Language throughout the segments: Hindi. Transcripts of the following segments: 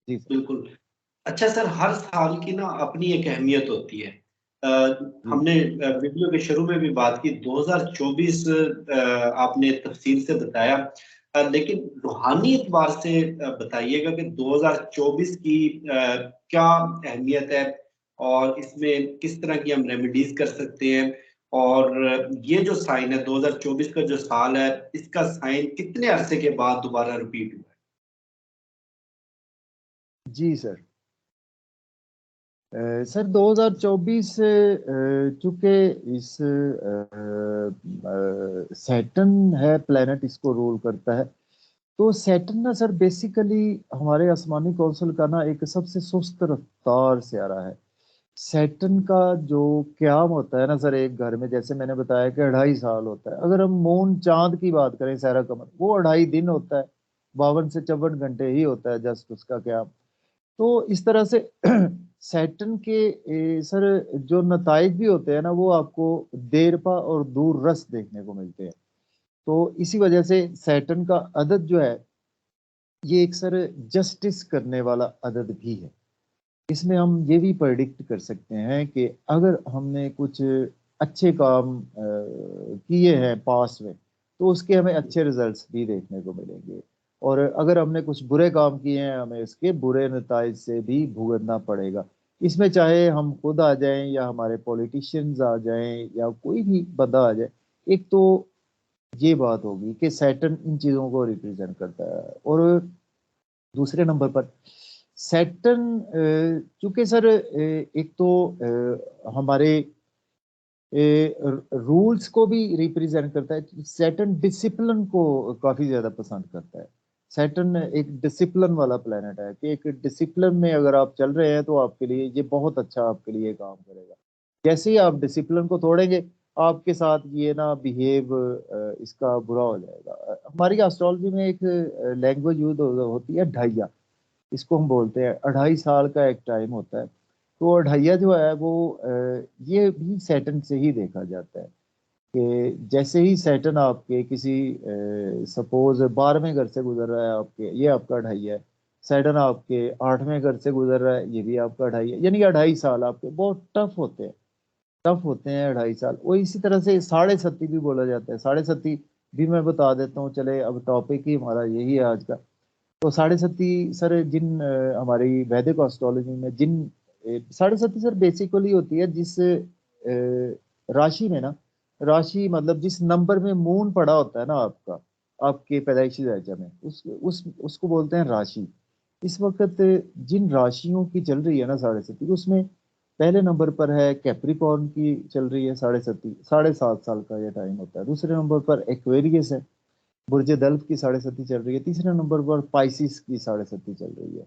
जी सर। बिल्कुल। अच्छा सर, हर साल की ना अपनी एक अहमियत होती है। अ, जी हमने वीडियो के शुरू में भी बात की 2024 आपने तफसील से बताया, लेकिन रूहानी एतबार से बताइएगा कि 2024 की क्या अहमियत है और इसमें किस तरह की हम रेमेडीज कर सकते हैं, और ये जो साइन है 2024 का जो साल है, इसका साइन कितने अरसे के बाद दोबारा रिपीट हुआ जी सर। सर 2024 चूंकि इस सैटर्न है प्लेनेट, इसको रूल करता है। तो सैटर्न ना सर बेसिकली हमारे आसमानी कौंसल का ना एक सबसे सुस्त रफ्तार सितारा है। सैटर्न का जो क्याम होता है ना सर एक घर में, जैसे मैंने बताया कि 2.5 साल होता है। अगर हम मून चांद की बात करें, सैरा कमर, वो 2.5 दिन होता है, 52 से 54 घंटे ही होता है जस्ट उसका क्याम। तो इस तरह से सैटर्न के सर जो नताइज भी होते हैं ना, वो आपको देरपा और दूर रस देखने को मिलते हैं। तो इसी वजह से सैटर्न का अदद जो है, ये एक सर जस्टिस करने वाला अदद भी है। इसमें हम ये भी प्रेडिक्ट कर सकते हैं कि अगर हमने कुछ अच्छे काम किए हैं पास में, तो उसके हमें अच्छे रिजल्ट्स भी देखने को मिलेंगे। और अगर हमने कुछ बुरे काम किए हैं, हमें इसके बुरे नताइज से भी भुगतना पड़ेगा। इसमें चाहे हम खुद आ जाएं या हमारे पॉलिटिशियंस आ जाएं या कोई भी बंदा आ जाए, एक तो ये बात होगी कि सैटर्न इन चीजों को रिप्रेजेंट करता है। और दूसरे नंबर पर सैटर्न चूंकि सर एक तो हमारे रूल्स को भी रिप्रेजेंट करता है। सैटर्न डिसिप्लिन को काफी ज्यादा पसंद करता है। सैटर्न एक डिसिप्लिन वाला प्लेनेट है कि एक डिसिप्लिन में अगर आप चल रहे हैं तो आपके लिए ये बहुत अच्छा आपके लिए काम करेगा। जैसे ही आप डिसिप्लिन को तोड़ेंगे, आपके साथ ये ना बिहेव इसका बुरा हो जाएगा। हमारी एस्ट्रोलॉजी में एक लैंग्वेज यूज होती है, ढाइया। इसको हम बोलते हैं 2.5 साल का एक टाइम होता है। तो अढ़ाइया जो है वो ये भी सैटर्न से ही देखा जाता है कि जैसे ही सैटर्न आपके किसी सपोज 12वें घर से गुजर रहा है आपके, ये आपका अढ़ाइया है। सैटर्न आपके 8वें घर से गुजर रहा है, ये भी आपका अढ़ाई है। यानी 2.5 साल आपके बहुत टफ होते हैं। टफ होते हैं 2.5 साल। वो इसी तरह से 7.5 भी बोला जाता है। 7.5 भी मैं बता देता हूँ, चले अब टॉपिक ही हमारा यही है आज का। तो 7.5 सर जिन हमारी वैदिक एस्ट्रोलॉजी में जिन 7.5 सर बेसिकली होती है जिस राशि में ना, राशि मतलब जिस नंबर में मून पड़ा होता है ना आपका, आपके पैदाइशी दर्जा में, उस उसको बोलते हैं राशि। इस वक्त जिन राशियों की चल रही है ना 7.5, उसमें पहले नंबर पर है कैप्रिकॉर्न की चल रही है 7.5, 7.5 साल का ये टाइम होता है। दूसरे नंबर पर एक्वेरियस है, बुर्ज दल्फ की 7.5 चल रही है। तीसरे नंबर पर पाइसिस की 7.5 चल रही है।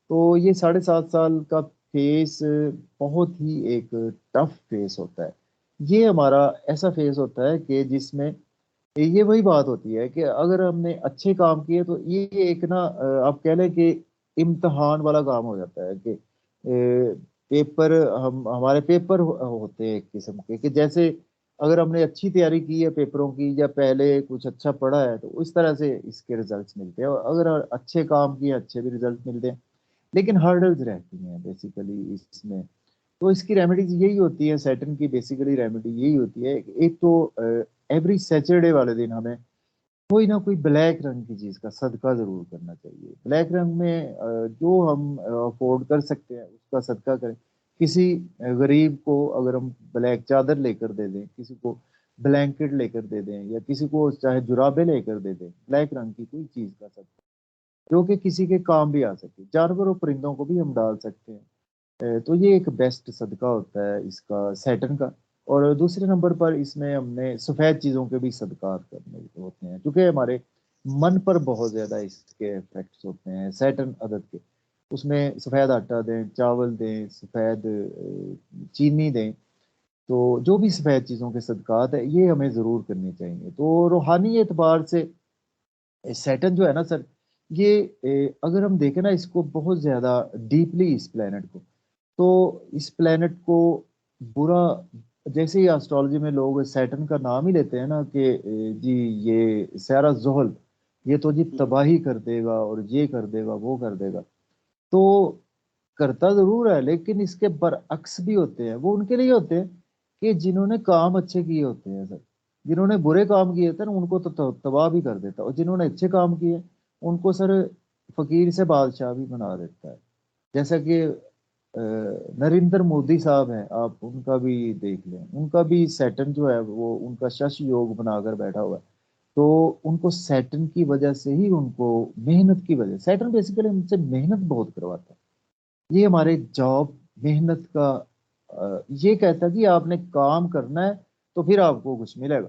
तो ये 7.5 साल का फेस बहुत ही एक टफ फेस होता है। ये हमारा ऐसा फेस होता है कि जिसमें ये वही बात होती है कि अगर हमने अच्छे काम किए तो ये एक ना आप कह लें कि इम्तहान वाला काम हो जाता है कि पेपर, हम हमारे पेपर होते हैं एक किस्म के कि जैसे अगर हमने अच्छी तैयारी की है पेपरों की या पहले कुछ अच्छा पढ़ा है, तो उस तरह से इसके रिजल्ट्स मिलते हैं। और अगर अच्छे काम किए, अच्छे भी रिजल्ट मिलते हैं। लेकिन हर्डल्स रहती हैं बेसिकली इसमें। तो इसकी रेमेडीज यही होती है, सैटर्न की बेसिकली रेमेडी यही होती है। एक तो एवरी सैटरडे वाले दिन हमें कोई ना कोई ब्लैक रंग की चीज का सदका जरूर करना चाहिए। ब्लैक रंग में जो हम अफोर्ड कर सकते हैं उसका सदका करें। किसी गरीब को अगर हम ब्लैक चादर लेकर दे दें, किसी को ब्लैंकेट लेकर दे दें, या किसी को चाहे जुराबे लेकर दे दें, ब्लैक रंग की कोई चीज का सदका जो कि किसी के काम भी आ सके। जानवर और परिंदों को भी हम डाल सकते हैं। तो ये एक बेस्ट सदका होता है इसका सैटर्न का। और दूसरे नंबर पर इसमें हमने सफेद चीजों के भी सदकात करने होते हैं, क्योंकि हमारे मन पर बहुत ज्यादा इसके इफेक्ट्स होते हैं सैटर्न अदद के। उसमें सफेद आटा दें, चावल दें, सफेद चीनी दें। तो जो भी सफेद चीजों के सदकात है, ये हमें जरूर करनी चाहिए। तो रूहानी एतबार से सैटर्न जो है ना सर, ये अगर हम देखें ना इसको बहुत ज्यादा डीपली, इस प्लेनेट को, तो इस प्लेनेट को बुरा, जैसे ही एस्ट्रोलॉजी में लोग सैटर्न का नाम ही लेते हैं ना कि जी ये सारा जोहल, ये तो जी है। तबाही कर देगा और ये कर देगा वो कर देगा। तो करता जरूर है, लेकिन इसके बरअक्स भी होते हैं। वो उनके लिए होते हैं कि जिन्होंने काम अच्छे किए होते हैं सर। जिन्होंने बुरे काम किए थे ना, उनको तो तबाह भी कर देता, और जिन्होंने अच्छे काम किए उनको सर फकीर से बादशाह भी बना देता है। जैसा कि नरेंद्र मोदी साहब हैं, आप उनका भी देख लें। उनका भी सैटर्न जो है वो उनका शश योग बनाकर बैठा हुआ है। तो उनको सैटर्न की वजह से ही, उनको मेहनत की वजह, सैटर्न बेसिकली उनसे मेहनत बहुत करवाता है। ये हमारे जॉब मेहनत का ये कहता है कि आपने काम करना है तो फिर आपको कुछ मिलेगा।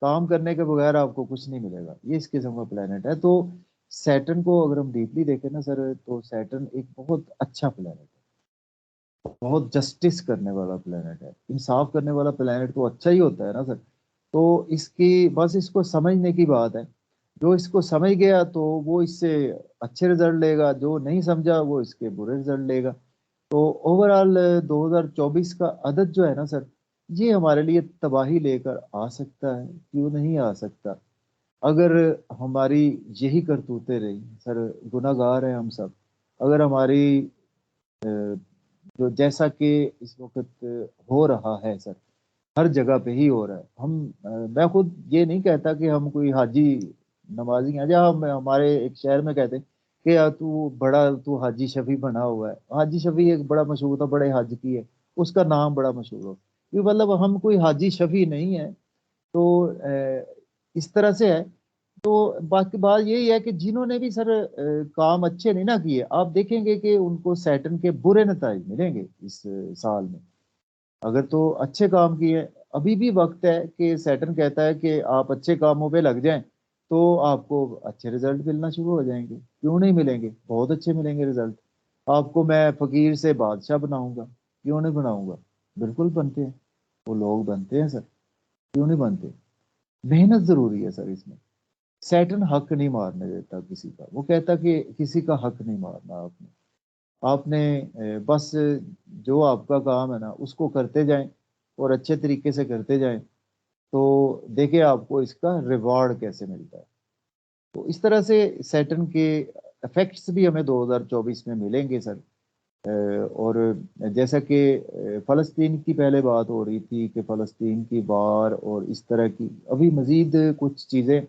काम करने के बगैर आपको कुछ नहीं मिलेगा। ये इस किस्म का प्लेनेट है। तो सैटर्न को अगर हम डीपली देखें ना सर, तो सैटर्न एक बहुत अच्छा प्लेनेट है। बहुत जस्टिस करने वाला प्लेनेट है, इंसाफ करने वाला प्लेनेट तो अच्छा ही होता है ना सर। तो इसकी बस इसको समझने की बात है। जो इसको समझ गया तो वो इससे अच्छे रिजल्ट लेगा, जो नहीं समझा वो इसके बुरे रिजल्ट लेगा। तो ओवरऑल 2024 का अदद जो है ना सर, ये हमारे लिए तबाही लेकर आ सकता है, क्यों नहीं आ सकता। अगर हमारी यही करतूतें रही सर, गुनाहगार हैं हम सब। अगर हमारी जो जैसा कि इस वक्त हो रहा है सर, हर जगह पे ही हो रहा है। मैं खुद ये नहीं कहता कि हम कोई हाजी नमाजी हैं। जहाँ हम हमारे एक शहर में कहते हैं कि यार तू हाजी शफी बना हुआ है। हाजी शफी एक बड़ा मशहूर था, बड़े हज की है, उसका नाम बड़ा मशहूर हो। कि मतलब हम कोई हाजी शफी नहीं है। तो इस तरह से है। तो बाकी बात यही है कि जिन्होंने भी सर काम अच्छे नहीं ना किए, आप देखेंगे कि उनको सैटर्न के बुरे नतीजे मिलेंगे इस साल में। अगर तो अच्छे काम किए, अभी भी वक्त है कि सैटर्न कहता है कि आप अच्छे कामों पे लग जाएं तो आपको अच्छे रिजल्ट मिलना शुरू हो जाएंगे। क्यों नहीं मिलेंगे, बहुत अच्छे मिलेंगे रिजल्ट। आपको मैं फकीर से बादशाह बनाऊंगा, क्यों नहीं बनाऊंगा, बिल्कुल बनते हैं। वो लोग बनते हैं सर, क्यों नहीं बनते। मेहनत जरूरी है सर इसमें। सैटर्न हक नहीं मारने देता किसी का। वो कहता कि किसी का हक नहीं मारना आपने। आपने बस जो आपका काम है ना उसको करते जाएं, और अच्छे तरीके से करते जाएं। तो देखिए आपको इसका रिवॉर्ड कैसे मिलता है। तो इस तरह से सैटर्न के इफेक्ट्स भी हमें 2024 में मिलेंगे सर। और जैसा कि फ़लस्तीन की पहले बात हो रही थी कि फ़लस्तीन की वार और इस तरह की अभी मज़ीद कुछ चीज़ें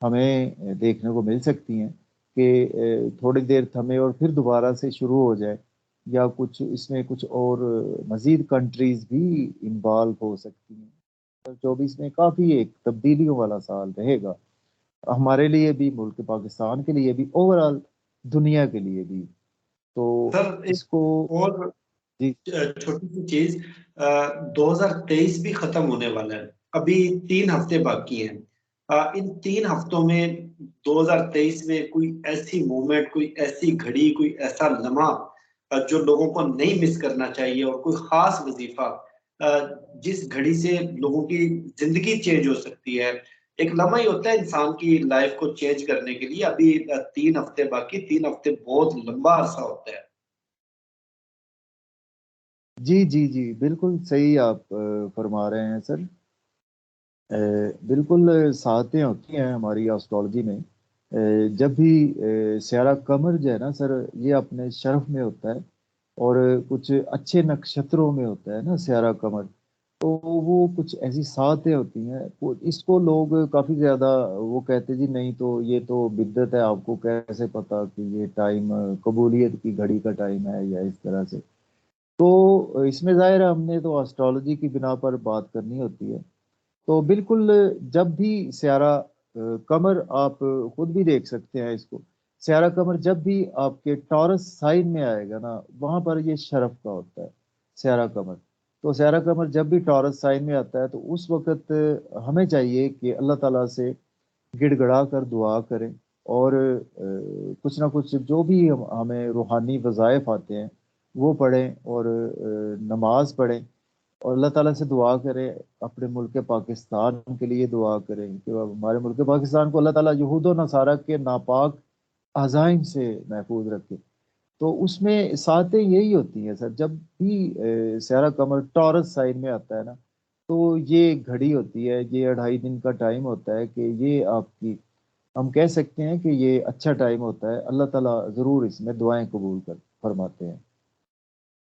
हमें देखने को मिल सकती हैं कि थोड़ी देर थमे और फिर दोबारा से शुरू हो जाए, या कुछ इसमें कुछ और मज़ीद कंट्रीज भी इन्वॉल्व हो सकती हैं। 2024 में काफ़ी एक तब्दीलियों वाला साल रहेगा, हमारे लिए भी, मुल्क पाकिस्तान के लिए भी, ओवरऑल दुनिया के लिए भी। तो सर एक इसको और जी। छोटी सी चीज, 2023 भी खत्म होने वाला है। अभी 3 हफ्ते बाकी हैं। इन 3 हफ्तों में 2023 में कोई ऐसी मोमेंट, कोई ऐसी घड़ी, कोई ऐसा लम्हा जो लोगों को नहीं मिस करना चाहिए, और कोई खास वजीफा जिस घड़ी से लोगों की जिंदगी चेंज हो सकती है। एक लम्हा ही होता है इंसान की लाइफ को चेंज करने के लिए। अभी 3 हफ्ते बाकी, 3 हफ्ते बहुत लंबा अरसा होता है। जी जी जी, बिल्कुल सही आप फरमा रहे हैं सर। बिल्कुल सातें होती हैं हमारी एस्ट्रोलॉजी में। जब भी स्यारा कमर जो है ना सर, ये अपने शरफ में होता है, और कुछ अच्छे नक्षत्रों में होता है ना स्यारा कमर, तो वो कुछ ऐसी सातें होती हैं। वो इसको लोग काफ़ी ज़्यादा वो कहते जी नहीं, तो ये तो बिद्दत है, आपको कैसे पता कि ये टाइम कबूलियत की घड़ी का टाइम है, या इस तरह से। तो इसमें ज़ाहिर है हमने तो एस्ट्रोलॉजी की बिना पर बात करनी होती है। तो बिल्कुल जब भी स्यारा कमर, आप खुद भी देख सकते हैं इसको, स्यारा कमर जब भी आपके टॉरस साइन में आएगा ना, वहां पर ये शरफ का होता है स्यारा कमर। तो स्यारा कमर जब भी टॉरस साइन में आता है तो उस वक्त हमें चाहिए कि अल्लाह ताला से गिड़गड़ा कर दुआ करें, और कुछ ना कुछ जो भी हमें रूहानी वज़ाइफ आते हैं वो पढ़ें, और नमाज पढ़ें, और अल्लाह ताला से दुआ करें। अपने मुल्क पाकिस्तान के लिए दुआ करें कि हमारे मुल्क पाकिस्तान को अल्लाह ताला यहूद और नसारा के नापाक अजाइम से महफूज रखे। तो उसमें सातें यही होती हैं सर, जब भी सारा कमर टॉरस साइन में आता है ना, तो ये घड़ी होती है, ये 2.5 दिन का टाइम होता है कि ये आपकी हम कह सकते हैं कि ये अच्छा टाइम होता है। अल्लाह ताला ज़रूर इसमें दुआएं कबूल कर फरमाते हैं।